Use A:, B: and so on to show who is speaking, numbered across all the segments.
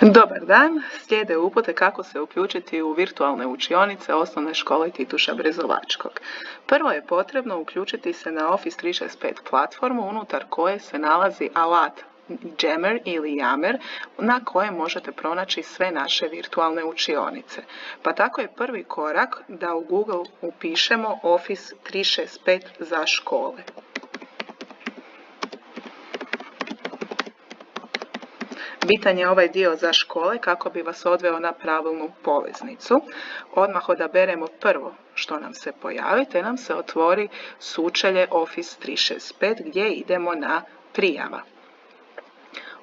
A: Dobar dan, slijede upute kako se uključiti u virtualne učionice osnovne škole Tituša Brezovačkog. Prvo je potrebno uključiti se na Office 365 platformu unutar koje se nalazi alat Jammer ili Yammer na kojem možete pronaći sve naše virtualne učionice. Pa tako je prvi korak da u Google upišemo Office 365 za škole. Bitan je ovaj dio za škole kako bi vas odveo na pravilnu poveznicu. Odmah odaberemo prvo što nam se pojavi, te nam se otvori sučelje Office 365 gdje idemo na prijava.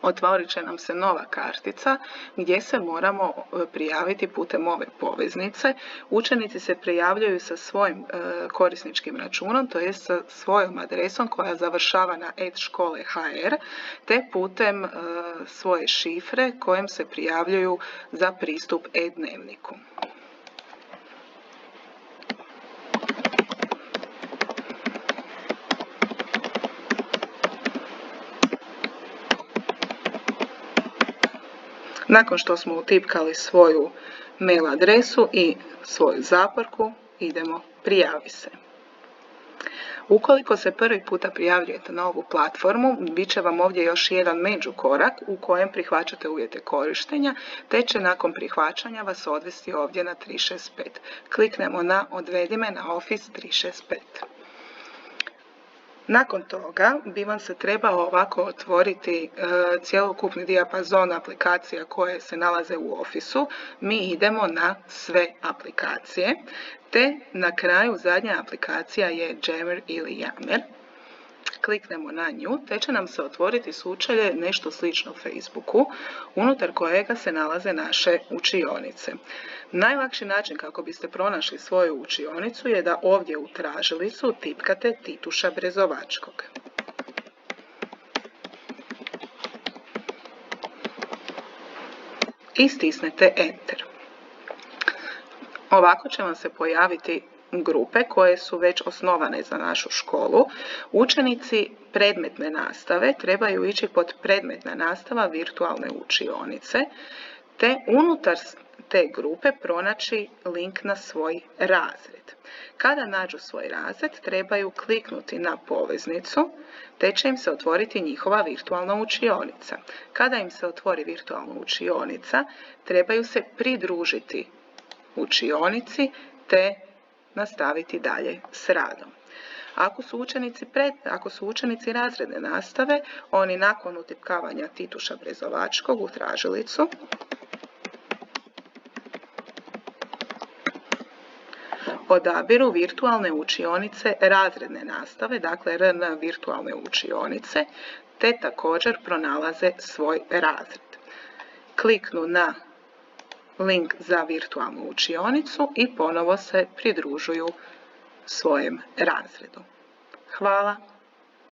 A: Otvorit će nam se nova kartica gdje se moramo prijaviti putem ove poveznice. Učenici se prijavljuju sa svojim korisničkim računom, to je sa svojom adresom koja završava na @škole.hr, te putem svoje šifre kojom se prijavljuju za pristup e-dnevniku. Nakon što smo utipkali svoju mail adresu i svoju zaporku, idemo prijavi se. Ukoliko se prvi puta prijavljujete na ovu platformu, bit će vam ovdje još jedan međukorak u kojem prihvaćate uvjete korištenja, te će nakon prihvaćanja vas odvesti ovdje na 365. Kliknemo na Odvedi me na Office 365. Nakon toga bi vam se trebalo ovako otvoriti cjelokupni dijapazon aplikacija koje se nalaze u Office-u. Mi idemo na sve aplikacije, te na kraju zadnja aplikacija je Jammer ili Yammer. Kliknemo na nju, te će nam se otvoriti sučelje nešto slično Facebooku, unutar kojega se nalaze naše učionice. Najlakši način kako biste pronašli svoju učionicu je da ovdje u tražilicu tipkate Tituša Brezovačkog. I stisnete Enter. Ovako će vam se pojaviti grupe koje su već osnovane za našu školu. Učenici predmetne nastave trebaju ići pod predmetna nastava virtualne učionice, te unutar te grupe pronaći link na svoj razred. Kada nađu svoj razred, trebaju kliknuti na poveznicu, te će im se otvoriti njihova virtualna učionica. Kada im se otvori virtualna učionica, trebaju se pridružiti učionici, te nastaviti dalje s radom. Ako su učenici razredne nastave, oni nakon utipkavanja Tituša Brezovačkog u tražilicu odabiru virtualne učionice razredne nastave, dakle RN virtualne učionice, te također pronalaze svoj razred. Kliknu na link za virtualnu učionicu i ponovo se pridružuju svojem razredu. Hvala.